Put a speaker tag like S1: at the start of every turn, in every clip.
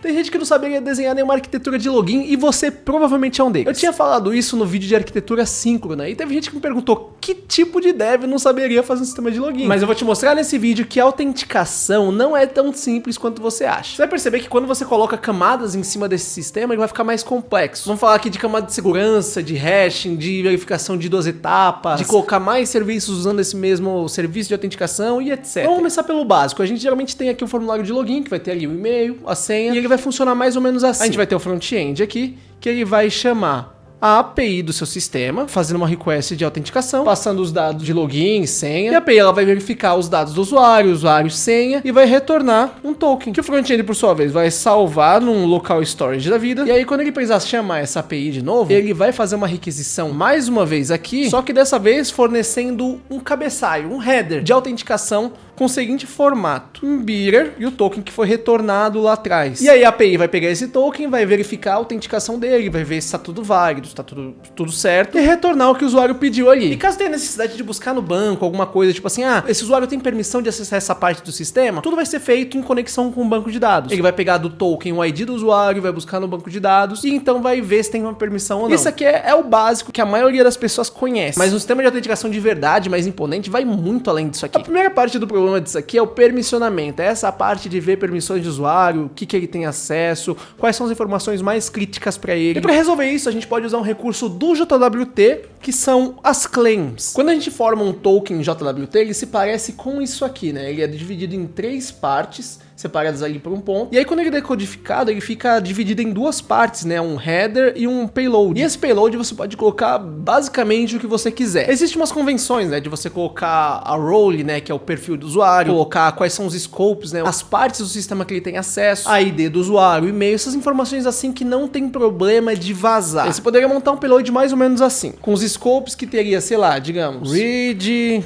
S1: Tem gente que não saberia desenhar nenhuma arquitetura de login e você provavelmente é um deles. Eu tinha falado isso no vídeo de arquitetura síncrona e teve gente que me perguntou que tipo de dev não saberia fazer um sistema de login. Mas eu vou te mostrar nesse vídeo que a autenticação não é tão simples quanto você acha. Você vai perceber que quando você coloca camadas em cima desse sistema, ele vai ficar mais complexo. Vamos falar aqui de camada de segurança, de hashing, de verificação de 2 etapas, de colocar mais serviços usando esse mesmo serviço de autenticação e etc. Vamos começar pelo básico. A gente geralmente tem aqui o formulário de login, que vai ter ali o e-mail, a senha, e ele vai funcionar mais ou menos assim. A gente vai ter o front-end aqui, que ele vai chamar a API do seu sistema, fazendo uma request de autenticação, passando os dados de login, senha, e a API ela vai verificar os dados do usuário, senha, e vai retornar um token, que o front-end, por sua vez, vai salvar num local storage da vida, e aí quando ele precisar chamar essa API de novo, ele vai fazer uma requisição mais uma vez aqui, só que dessa vez fornecendo um cabeçalho, um header de autenticação com o seguinte formato: um bearer e o token que foi retornado lá atrás. E aí a API vai pegar esse token, vai verificar a autenticação dele, vai ver se está tudo válido, se está tudo certo, e retornar o que o usuário pediu ali. E caso tenha necessidade de buscar no banco alguma coisa, tipo assim, esse usuário tem permissão de acessar essa parte do sistema, tudo vai ser feito em conexão com o banco de dados. Ele vai pegar do token o ID do usuário, vai buscar no banco de dados, e então vai ver se tem uma permissão ou não. Isso aqui é o básico que a maioria das pessoas conhece. Mas um sistema de autenticação de verdade, mais imponente, vai muito além disso aqui. A primeira parte do problema disso aqui é o permissionamento, é essa parte de ver permissões de usuário, o que ele tem acesso, quais são as informações mais críticas para ele. E para resolver isso, a gente pode usar um recurso do JWT, que são as claims. Quando a gente forma um token JWT, ele se parece com isso aqui, né? Ele é dividido em 3 partes, separadas ali por um ponto. E aí quando ele é decodificado, ele fica dividido em 2 partes, né? Um header e um payload. E esse payload você pode colocar basicamente o que você quiser. Existem umas convenções, né? De você colocar a role, né? Que é o perfil do usuário, colocar quais são os scopes, né? As partes do sistema que ele tem acesso, a ID do usuário, e-mail, essas informações assim que não tem problema de vazar. Aí você poderia montar um payload mais ou menos assim, com os scopes que teria, sei lá, digamos, read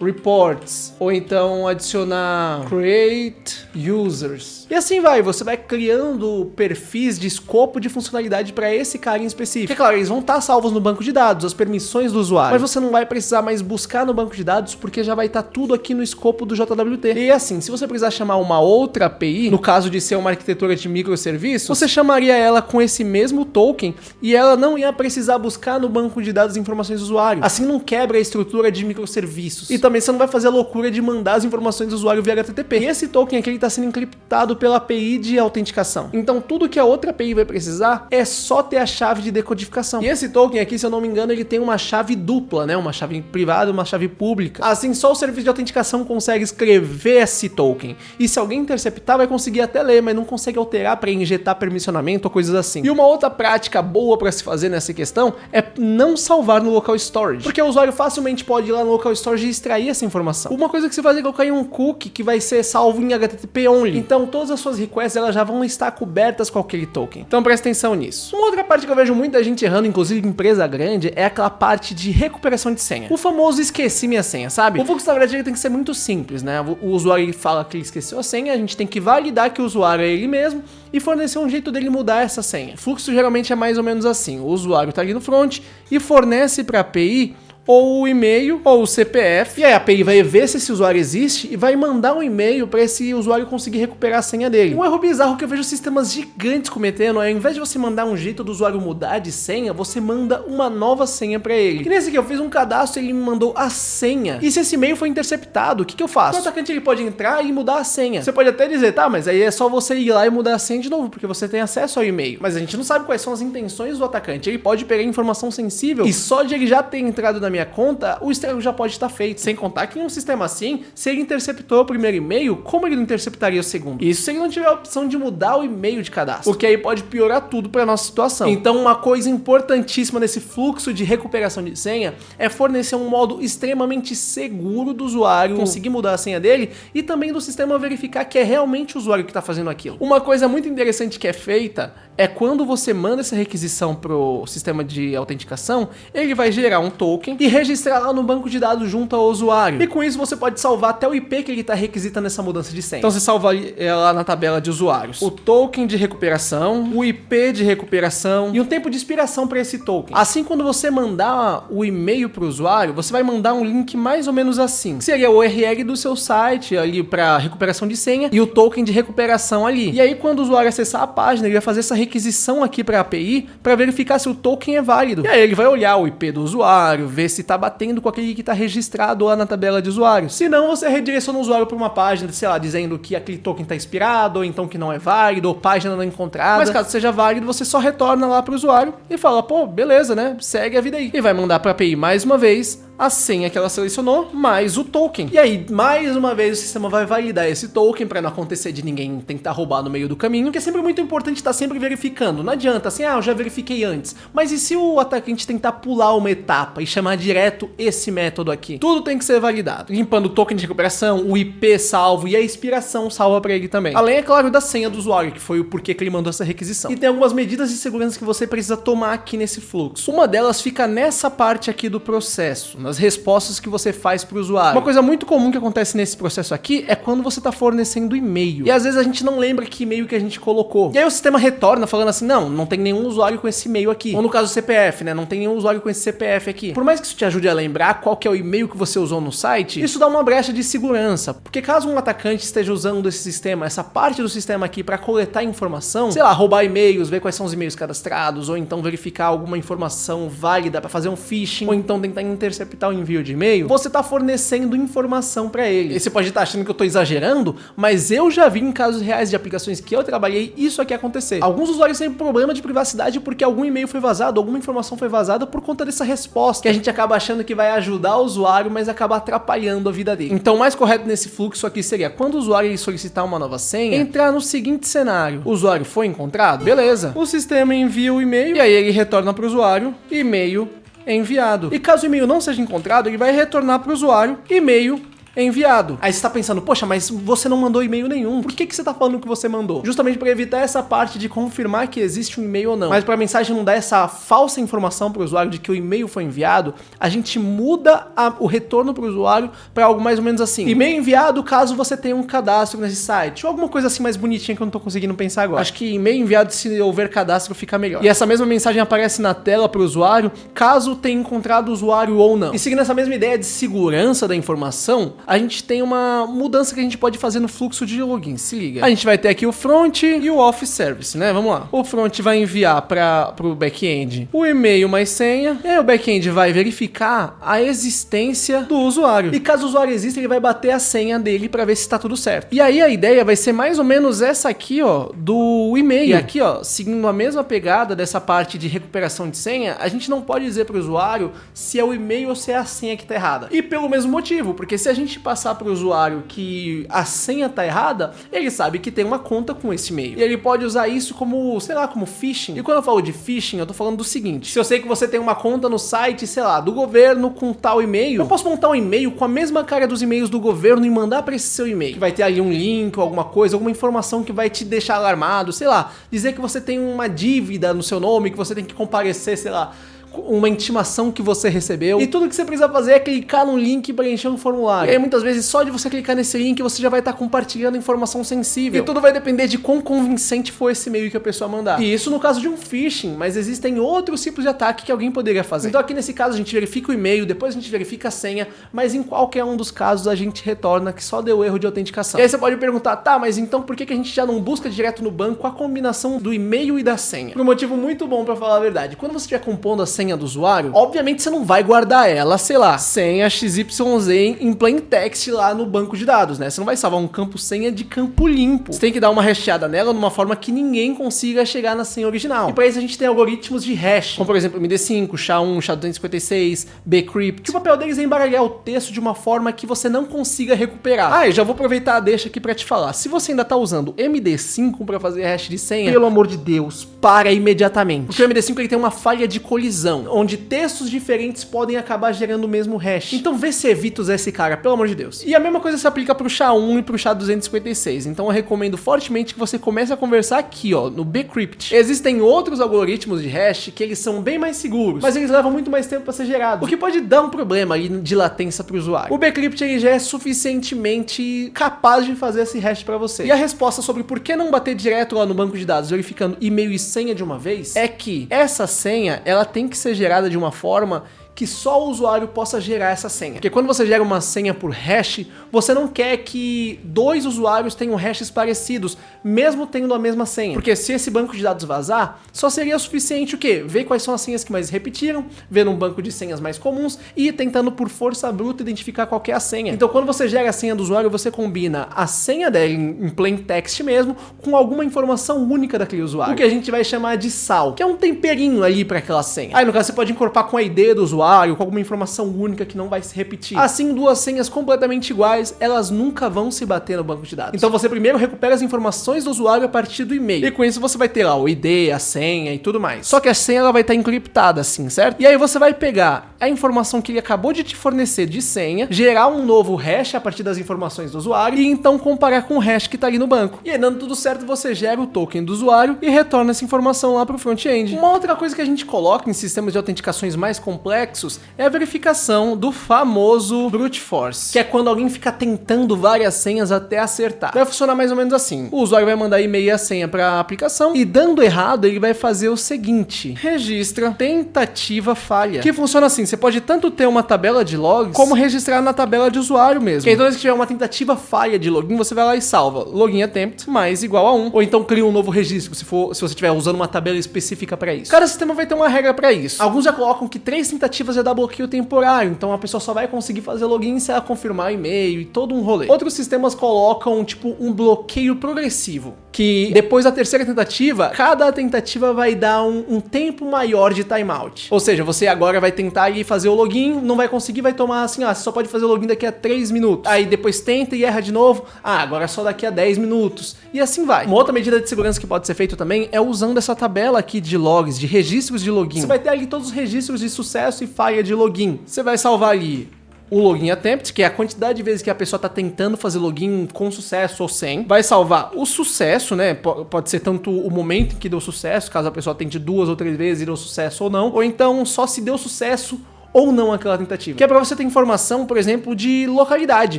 S1: reports, ou então adicionar create users. E assim vai, você vai criando perfis de escopo de funcionalidade para esse cara em específico. Porque, claro, eles vão estar salvos no banco de dados, as permissões do usuário, mas você não vai precisar mais buscar no banco de dados, porque já vai estar tudo aqui no escopo do JWT. E assim, se você precisar chamar uma outra API, no caso de ser uma arquitetura de microserviços, você chamaria ela com esse mesmo token e ela não ia precisar buscar no banco de dados informações do usuário. Assim não quebra a estrutura de microserviços. E também você não vai fazer a loucura de mandar as informações do usuário via HTTP. E esse token aqui está sendo encriptado pela API de autenticação. Então tudo que a outra API vai precisar é só ter a chave de decodificação. E esse token aqui, se eu não me engano, ele tem uma chave dupla, né? Uma chave privada e uma chave pública. Assim, só o serviço de autenticação consegue escrever esse token. E se alguém interceptar, vai conseguir até ler, mas não consegue alterar para injetar permissionamento ou coisas assim. E uma outra prática boa para se fazer nessa questão é não salvar no local storage. Porque o usuário facilmente pode ir lá no local storage e extrair essa informação. Uma coisa que você faz é colocar em um cookie que vai ser salvo em HTTP only. Então todas as suas requests elas já vão estar cobertas com aquele token. Então presta atenção nisso. Uma outra parte que eu vejo muita gente errando, inclusive empresa grande, é aquela parte de recuperação de senha. O famoso esqueci minha senha, sabe? O fluxo na verdade ele tem que ser muito simples, né? O usuário ele fala que ele esqueceu a senha, a gente tem que validar que o usuário é ele mesmo e fornecer um jeito dele mudar essa senha. O fluxo geralmente é mais ou menos assim. O usuário está ali no front e fornece para a API ou o e-mail ou o CPF, e aí a API vai ver se esse usuário existe e vai mandar um e-mail para esse usuário conseguir recuperar a senha dele. Um erro bizarro que eu vejo sistemas gigantes cometendo é, ao invés de você mandar um jeito do usuário mudar de senha, você manda uma nova senha para ele. Que nesse aqui eu fiz um cadastro e ele me mandou a senha. E se esse e-mail foi interceptado, o que eu faço? O atacante ele pode entrar e mudar a senha. Você pode até dizer, tá, mas aí é só você ir lá e mudar a senha de novo, porque você tem acesso ao e-mail. Mas a gente não sabe quais são as intenções do atacante. Ele pode pegar informação sensível e só de ele já ter entrado na minha conta, o estrago já pode estar feito. Sem contar que em um sistema assim, se ele interceptou o primeiro e-mail, como ele não interceptaria o segundo? Isso se ele não tiver a opção de mudar o e-mail de cadastro, porque aí pode piorar tudo para nossa situação. Então uma coisa importantíssima nesse fluxo de recuperação de senha é fornecer um modo extremamente seguro do usuário conseguir mudar a senha dele e também do sistema verificar que é realmente o usuário que está fazendo aquilo. Uma coisa muito interessante que é feita é quando você manda essa requisição pro sistema de autenticação, ele vai gerar um token e registrar lá no banco de dados junto ao usuário. E com isso você pode salvar até o IP que ele está requisitando nessa mudança de senha. Então você salva lá na tabela de usuários o token de recuperação, o IP de recuperação e um tempo de expiração para esse token. Assim, quando você mandar o e-mail para o usuário, você vai mandar um link mais ou menos assim, que seria o URL do seu site ali para recuperação de senha e o token de recuperação ali. E aí, quando o usuário acessar a página, ele vai fazer essa requisição aqui para a API para verificar se o token é válido. E aí ele vai olhar o IP do usuário, ver se está batendo com aquele que está registrado lá na tabela de usuários. Se não, você redireciona o usuário para uma página, sei lá, dizendo que aquele token está expirado, ou então que não é válido, ou página não encontrada. Mas caso seja válido, você só retorna lá para o usuário e fala, pô, beleza, né? Segue a vida aí. E vai mandar para a API mais uma vez a senha que ela selecionou, mais o token. E aí, mais uma vez, o sistema vai validar esse token para não acontecer de ninguém tentar roubar no meio do caminho, porque é sempre muito importante estar sempre verificando. Não adianta assim, eu já verifiquei antes. Mas e se o atacante tentar pular uma etapa e chamar direto esse método aqui? Tudo tem que ser validado. Limpando o token de recuperação, o IP salvo e a expiração salva para ele também. Além, é claro, da senha do usuário, que foi o porquê que ele mandou essa requisição. E tem algumas medidas de segurança que você precisa tomar aqui nesse fluxo. Uma delas fica nessa parte aqui do processo, nas respostas que você faz para o usuário. Uma coisa muito comum que acontece nesse processo aqui é quando você está fornecendo e-mail. E às vezes a gente não lembra que e-mail que a gente colocou. E aí o sistema retorna falando assim, não tem nenhum usuário com esse e-mail aqui. Ou no caso do CPF, né? Não tem nenhum usuário com esse CPF aqui. Por mais que isso te ajude a lembrar qual que é o e-mail que você usou no site, isso dá uma brecha de segurança. Porque caso um atacante esteja usando esse sistema, essa parte do sistema aqui para coletar informação, sei lá, roubar e-mails, ver quais são os e-mails cadastrados, ou então verificar alguma informação válida para fazer um phishing, ou então tentar interceptar o envio de e-mail, você está fornecendo informação para ele. E você pode estar achando que eu estou exagerando, mas eu já vi em casos reais de aplicações que eu trabalhei isso aqui acontecer. Alguns usuários têm problema de privacidade porque algum e-mail foi vazado, alguma informação foi vazada por conta dessa resposta, que a gente acaba achando que vai ajudar o usuário, mas acaba atrapalhando a vida dele. Então, o mais correto nesse fluxo aqui seria, quando o usuário solicitar uma nova senha, entrar no seguinte cenário. O usuário foi encontrado? Beleza. O sistema envia o e-mail e aí ele retorna para o usuário, e-mail enviado. E caso o e-mail não seja encontrado, ele vai retornar para o usuário, e-mail enviado. Aí você está pensando, poxa, mas você não mandou e-mail nenhum. Por que você está falando que você mandou? Justamente para evitar essa parte de confirmar que existe um e-mail ou não. Mas para a mensagem não dar essa falsa informação para o usuário de que o e-mail foi enviado, a gente muda o retorno para o usuário para algo mais ou menos assim. E-mail enviado caso você tenha um cadastro nesse site. Ou alguma coisa assim mais bonitinha que eu não estou conseguindo pensar agora. Acho que e-mail enviado, se houver cadastro, fica melhor. E essa mesma mensagem aparece na tela para o usuário caso tenha encontrado o usuário ou não. E seguindo essa mesma ideia de segurança da informação, a gente tem uma mudança que a gente pode fazer no fluxo de login. Se liga. A gente vai ter aqui o front e o off service, né? Vamos lá. O front vai enviar para o back-end o e-mail mais senha. E aí o back-end vai verificar a existência do usuário. E caso o usuário exista, ele vai bater a senha dele para ver se está tudo certo. E aí a ideia vai ser mais ou menos essa aqui, ó, do e-mail. E aqui, ó, seguindo a mesma pegada dessa parte de recuperação de senha, a gente não pode dizer para o usuário se é o e-mail ou se é a senha que está errada. E pelo mesmo motivo, porque se a gente passar para o usuário que a senha tá errada, ele sabe que tem uma conta com esse e-mail. E ele pode usar isso como, sei lá, como phishing. E quando eu falo de phishing, eu tô falando do seguinte: se eu sei que você tem uma conta no site, sei lá, do governo com tal e-mail, eu posso montar um e-mail com a mesma cara dos e-mails do governo e mandar para esse seu e-mail. Que vai ter ali um link ou alguma coisa, alguma informação que vai te deixar alarmado, sei lá, dizer que você tem uma dívida no seu nome, que você tem que comparecer, sei lá, uma intimação que você recebeu, e tudo que você precisa fazer é clicar no link e preencher um formulário. E aí muitas vezes só de você clicar nesse link você já vai estar compartilhando informação sensível, e tudo vai depender de quão convincente foi esse e-mail que a pessoa mandar. E isso no caso de um phishing, mas existem outros tipos de ataque que alguém poderia fazer. Então aqui nesse caso a gente verifica o e-mail, depois a gente verifica a senha, mas em qualquer um dos casos a gente retorna que só deu erro de autenticação. E aí você pode perguntar, tá, mas então por que a gente já não busca direto no banco a combinação do e-mail e da senha? Por um motivo muito bom pra falar a verdade. Quando você estiver compondo a senha do usuário, obviamente você não vai guardar ela, sei lá, senha XYZ em plain text lá no banco de dados, né? Você não vai salvar um campo senha de campo limpo. Você tem que dar uma hasteada nela de uma forma que ninguém consiga chegar na senha original. E para isso a gente tem algoritmos de hash, como por exemplo MD5, SHA-1, SHA-256, Bcrypt, que o papel deles é embaralhar o texto de uma forma que você não consiga recuperar. Ah, eu já vou aproveitar a deixa aqui para te falar. Se você ainda tá usando MD5 para fazer hash de senha, pelo amor de Deus, para imediatamente. Porque o MD5 ele tem uma falha de colisão. colisão, onde textos diferentes podem acabar gerando o mesmo hash. Então vê se evita usar esse cara, pelo amor de Deus. E a mesma coisa se aplica pro SHA-1 e pro SHA-256. Então eu recomendo fortemente que você comece a conversar aqui, ó, no Bcrypt. Existem outros algoritmos de hash que eles são bem mais seguros, mas eles levam muito mais tempo para ser gerados, o que pode dar um problema ali de latência pro usuário. O Bcrypt ele já é suficientemente capaz de fazer esse hash para você. E a resposta sobre por que não bater direto lá no banco de dados, verificando e-mail e senha de uma vez, é que essa senha, ela tem que ser gerada de uma forma que só o usuário possa gerar essa senha. Porque quando você gera uma senha por hash, você não quer que dois usuários tenham hashes parecidos, mesmo tendo a mesma senha. Porque se esse banco de dados vazar, só seria suficiente o quê? Ver quais são as senhas que mais repetiram, ver um banco de senhas mais comuns e ir tentando por força bruta identificar qual que é a senha. Então quando você gera a senha do usuário, você combina a senha dele em plain text mesmo com alguma informação única daquele usuário. O que a gente vai chamar de sal, que é um temperinho ali para aquela senha. Aí no caso você pode incorporar com a ID do usuário, com alguma informação única que não vai se repetir. Assim, duas senhas completamente iguais, elas nunca vão se bater no banco de dados. Então você primeiro recupera as informações do usuário a partir do e-mail. E com isso você vai ter lá o ID, a senha e tudo mais. Só que a senha ela vai estar encriptada assim, certo? E aí você vai pegar a informação que ele acabou de te fornecer de senha, gerar um novo hash a partir das informações do usuário e então comparar com o hash que está ali no banco. E aí dando tudo certo, você gera o token do usuário e retorna essa informação lá para o front-end. Uma outra coisa que a gente coloca em sistemas de autenticações mais complexos é a verificação do famoso brute force, que é quando alguém fica tentando várias senhas até acertar. Vai funcionar mais ou menos assim. O usuário vai mandar e-mail e a senha para a aplicação e dando errado, ele vai fazer o seguinte: registra tentativa falha. Que funciona assim, você pode tanto ter uma tabela de logs, como registrar na tabela de usuário mesmo. Que então, se tiver uma tentativa falha de login, você vai lá e salva login attempt mais igual a 1, ou então cria um novo registro, se você estiver usando uma tabela específica para isso. Cada sistema vai ter uma regra para isso. Alguns já colocam que 3 tentativas já dá bloqueio temporário, então a pessoa só vai conseguir fazer login se ela confirmar o e-mail e todo um rolê. Outros sistemas colocam tipo um bloqueio progressivo, que depois da terceira tentativa, cada tentativa vai dar um tempo maior de timeout. Ou seja, você agora vai tentar ir fazer o login, não vai conseguir, vai tomar assim, você só pode fazer o login daqui a 3 minutos. Aí depois tenta e erra de novo, agora só daqui a 10 minutos. E assim vai. Uma outra medida de segurança que pode ser feita também é usando essa tabela aqui de logs, de registros de login. Você vai ter ali todos os registros de sucesso e falha de login. Você vai salvar ali o login attempt, que é a quantidade de vezes que a pessoa está tentando fazer login com sucesso ou sem. Vai salvar o sucesso, né? Pode ser tanto o momento em que deu sucesso, caso a pessoa tente 2 ou 3 vezes e deu sucesso ou não, ou então só se deu sucesso ou não aquela tentativa. Que é para você ter informação, por exemplo, de localidade.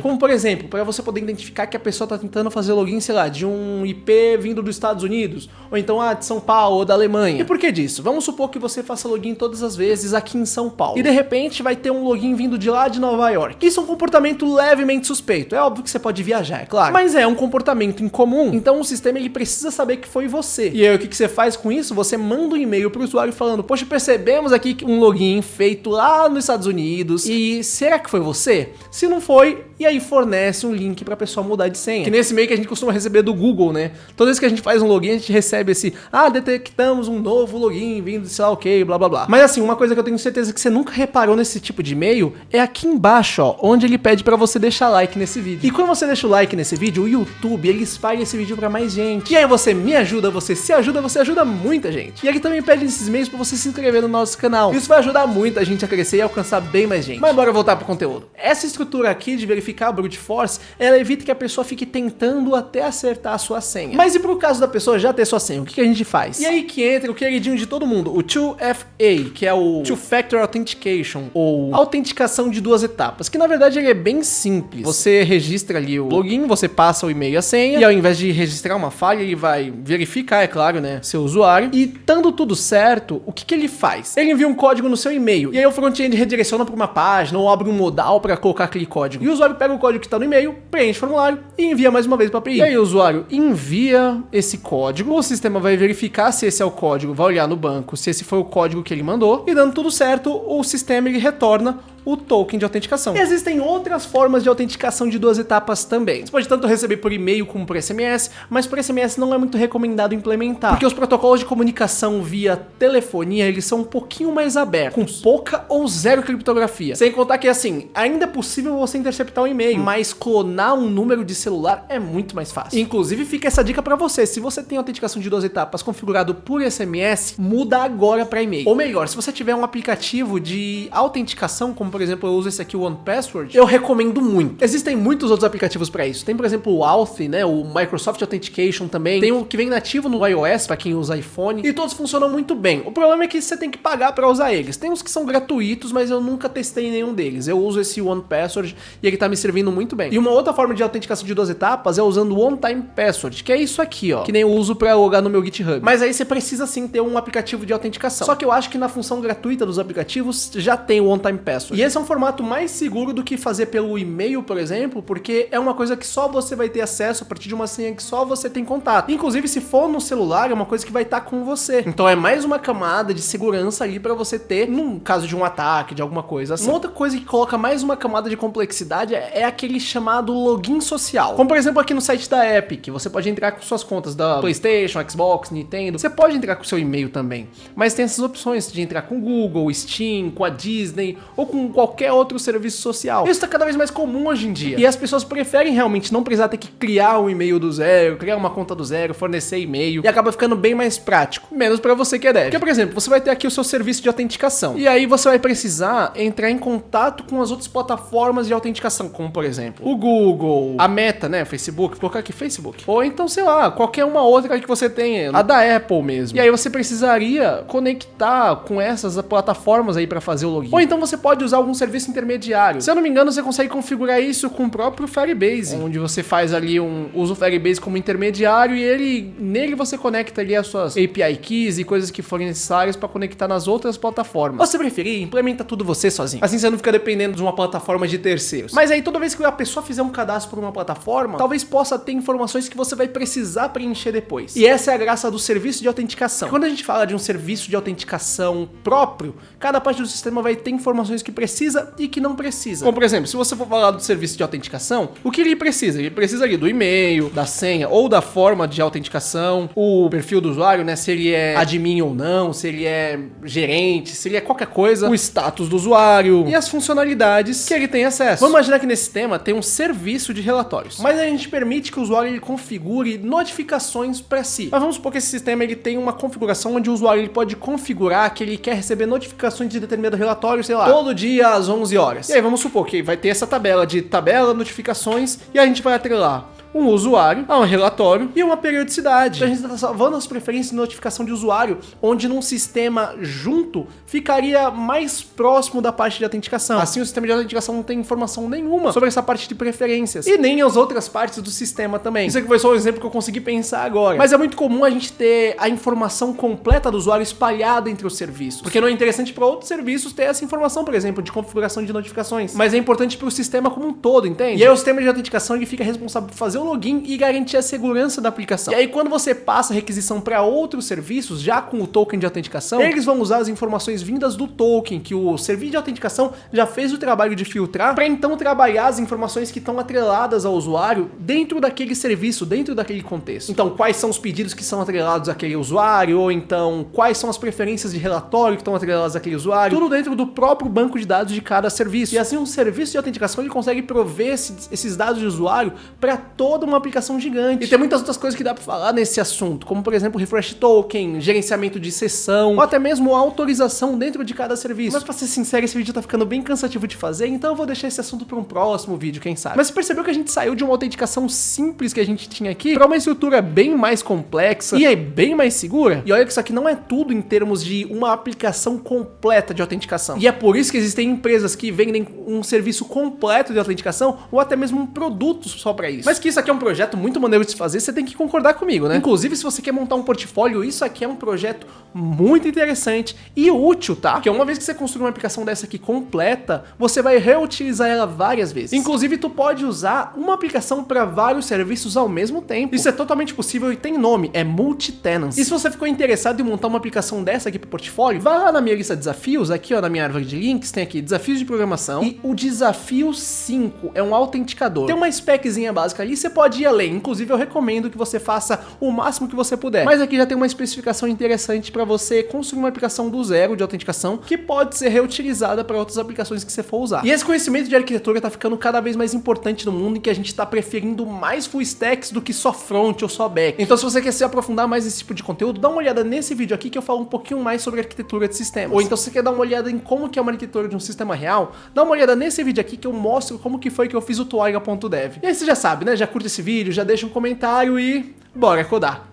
S1: Como, por exemplo, para você poder identificar que a pessoa está tentando fazer login, sei lá, de um IP vindo dos Estados Unidos, ou então de São Paulo ou da Alemanha. E por que disso? Vamos supor que você faça login todas as vezes aqui em São Paulo. E de repente vai ter um login vindo de lá de Nova York. Isso é um comportamento levemente suspeito. É óbvio que você pode viajar, é claro. Mas é um comportamento incomum. Então o sistema ele precisa saber que foi você. E aí o que você faz com isso? Você manda um e-mail para o usuário falando: poxa, percebemos aqui um login feito lá nos Estados Unidos, e será que foi você? Se não foi, e aí fornece um link pra pessoa mudar de senha. Que nesse e-mail que a gente costuma receber do Google, né? Toda vez que a gente faz um login, a gente recebe esse: detectamos um novo login vindo de sei lá o que, blá blá blá. Mas assim, uma coisa que eu tenho certeza que você nunca reparou nesse tipo de e-mail é aqui embaixo, ó, onde ele pede pra você deixar like nesse vídeo. E quando você deixa o like nesse vídeo, o YouTube, ele espalha esse vídeo pra mais gente. E aí você me ajuda, você se ajuda, você ajuda muita gente. E ele também pede nesses e-mails pra você se inscrever no nosso canal. Isso vai ajudar muita gente a crescer e alcançar bem mais gente. Mas bora voltar pro conteúdo. Essa estrutura aqui de verificar a brute force, ela evita que a pessoa fique tentando até acertar a sua senha. Mas e pro caso da pessoa já ter sua senha, o que a gente faz? E aí que entra o queridinho de todo mundo, o 2FA, que é o Two Factor Authentication, ou autenticação de 2 etapas, que na verdade ele é bem simples. Você registra ali o login, você passa o e-mail e a senha, e ao invés de registrar uma falha, ele vai verificar, é claro, né, seu usuário, e estando tudo certo, o que ele faz? Ele envia um código no seu e-mail, e aí o front-end redireciona para uma página ou abre um modal para colocar aquele código. E o usuário pega o código que está no e-mail, preenche o formulário e envia mais uma vez para a API. E aí o usuário envia esse código, o sistema vai verificar se esse é o código, vai olhar no banco se esse foi o código que ele mandou, e dando tudo certo, o sistema ele retorna o token de autenticação. E existem outras formas de autenticação de 2 etapas também. Você pode tanto receber por e-mail como por SMS, mas por SMS não é muito recomendado implementar, porque os protocolos de comunicação via telefonia, eles são um pouquinho mais abertos, com pouca ou zero criptografia. Sem contar que, assim, ainda é possível você interceptar um e-mail, mas clonar um número de celular é muito mais fácil. Inclusive, fica essa dica pra você. Se você tem autenticação de 2 etapas configurado por SMS, muda agora pra e-mail. Ou melhor, se você tiver um aplicativo de autenticação, como por exemplo, eu uso esse aqui, o OnePassword, eu recomendo muito. Existem muitos outros aplicativos pra isso. Tem, por exemplo, o Authy, né, o Microsoft Authentication também. Tem o que vem nativo no iOS, pra quem usa iPhone, e todos funcionam muito bem. O problema é que você tem que pagar pra usar eles. Tem uns que são gratuitos, mas eu nunca testei nenhum deles. Eu uso esse OnePassword e ele tá me servindo muito bem. E uma outra forma de autenticação de 2 etapas é usando o One-Time Password, que é isso aqui, ó, que nem eu uso pra logar no meu GitHub. Mas aí você precisa sim ter um aplicativo de autenticação. Só que eu acho que na função gratuita dos aplicativos já tem o One-Time Password. E esse é um formato mais seguro do que fazer pelo e-mail, por exemplo, porque é uma coisa que só você vai ter acesso a partir de uma senha que só você tem contato. Inclusive, se for no celular, é uma coisa que vai estar com você. Então é mais uma camada de segurança ali pra você ter, num caso de um ataque, de alguma coisa assim. Uma outra coisa que coloca mais uma camada de complexidade é aquele chamado login social. Como por exemplo aqui no site da Epic, você pode entrar com suas contas da PlayStation, Xbox, Nintendo. Você pode entrar com seu e-mail também, mas tem essas opções de entrar com o Google, Steam, com a Disney ou com qualquer outro serviço social. Isso tá cada vez mais comum hoje em dia. E as pessoas preferem realmente não precisar ter que criar um e-mail do zero, criar uma conta do zero, fornecer e-mail, e acaba ficando bem mais prático, menos pra você que é dev. Porque, por exemplo, você vai ter aqui o seu serviço de autenticação, e aí você vai precisar entrar em contato com as outras plataformas de autenticação, como por exemplo, o Google, a Meta, né, Facebook, vou colocar aqui Facebook, ou então, sei lá, qualquer uma outra que você tenha, a da Apple mesmo. E aí você precisaria conectar com essas plataformas aí pra fazer o login. Ou então você pode usar algum serviço intermediário. Se eu não me engano, você consegue configurar isso com o próprio Firebase, onde você faz ali usa o Firebase como intermediário e nele você conecta ali as suas API keys e coisas que forem necessárias para conectar nas outras plataformas. Ou se preferir, implementa tudo você sozinho. Assim você não fica dependendo de uma plataforma de terceiros. Mas aí toda vez que a pessoa fizer um cadastro por uma plataforma, talvez possa ter informações que você vai precisar preencher depois. E essa é a graça do serviço de autenticação. Quando a gente fala de um serviço de autenticação próprio, cada parte do sistema vai ter informações que precisa e que não precisa. Como por exemplo, se você for falar do serviço de autenticação, o que ele precisa? Ele precisa ali do e-mail, da senha ou da forma de autenticação, o perfil do usuário, né, se ele é admin ou não, se ele é gerente, se ele é qualquer coisa, o status do usuário e as funcionalidades que ele tem acesso. Vamos imaginar que nesse sistema tem um serviço de relatórios, mas a gente permite que o usuário ele configure notificações para si. Mas vamos supor que esse sistema ele tem uma configuração onde o usuário ele pode configurar que ele quer receber notificações de determinado relatório, sei lá, todo dia às 11 horas. E aí vamos supor que vai ter essa tabela de notificações e a gente vai atrelar um usuário a um relatório e uma periodicidade. Então a gente está salvando as preferências de notificação de usuário, onde num sistema junto ficaria mais próximo da parte de autenticação. Assim o sistema de autenticação não tem informação nenhuma sobre essa parte de preferências e nem as outras partes do sistema também. Isso aqui foi só um exemplo que eu consegui pensar agora. Mas é muito comum a gente ter a informação completa do usuário espalhada entre os serviços, porque não é interessante para outros serviços ter essa informação, por exemplo, de configuração de notificações, mas é importante para o sistema como um todo, entende? E aí o sistema de autenticação ele fica responsável por fazer o login e garantir a segurança da aplicação. E aí quando você passa a requisição para outros serviços, já com o token de autenticação, eles vão usar as informações vindas do token, que o serviço de autenticação já fez o trabalho de filtrar, para então trabalhar as informações que estão atreladas ao usuário dentro daquele serviço, dentro daquele contexto. Então, quais são os pedidos que são atrelados àquele usuário, ou então, quais são as preferências de relatório que estão atreladas àquele usuário, tudo dentro do próprio banco de dados de cada serviço. E assim, um serviço de autenticação, ele consegue prover esses dados de usuário para toda uma aplicação gigante. E tem muitas outras coisas que dá para falar nesse assunto, como por exemplo, refresh token, gerenciamento de sessão, ou até mesmo autorização dentro de cada serviço. Mas pra ser sincero, esse vídeo tá ficando bem cansativo de fazer, então eu vou deixar esse assunto para um próximo vídeo, quem sabe. Mas você percebeu que a gente saiu de uma autenticação simples que a gente tinha aqui para uma estrutura bem mais complexa e é bem mais segura? E olha que isso aqui não é tudo em termos de uma aplicação completa de autenticação. E é por isso que existem empresas que vendem um serviço completo de autenticação ou até mesmo um produto só para isso. Mas que isso aqui é um projeto muito maneiro de se fazer, você tem que concordar comigo, né? Inclusive, se você quer montar um portfólio, isso aqui é um projeto muito interessante e útil, tá? Porque uma vez que você construir uma aplicação dessa aqui completa, você vai reutilizar ela várias vezes. Inclusive, tu pode usar uma aplicação para vários serviços ao mesmo tempo. Isso é totalmente possível e tem nome, é multi-tenancy. E se você ficou interessado em montar uma aplicação dessa aqui pro portfólio, vai lá na minha lista de desafios, aqui ó, na minha árvore de links, tem aqui desafios de programação e o desafio 5 é um autenticador. Tem uma speczinha básica ali, você pode ir além. Inclusive, eu recomendo que você faça o máximo que você puder. Mas aqui já tem uma especificação interessante para você construir uma aplicação do zero de autenticação que pode ser reutilizada para outras aplicações que você for usar. E esse conhecimento de arquitetura tá ficando cada vez mais importante no mundo, em que a gente tá preferindo mais full stacks do que só front ou só back. Então, se você quer se aprofundar mais nesse tipo de conteúdo, dá uma olhada nesse vídeo aqui que eu falo um pouquinho mais sobre arquitetura de sistemas. Ou então, se você quer dar uma olhada em como que é uma arquitetura de um sistema real, dá uma olhada nesse vídeo aqui que eu mostro como que foi que eu fiz o Toiga.dev. E aí você já sabe, né? Já curte esse vídeo, já deixa um comentário e bora codar!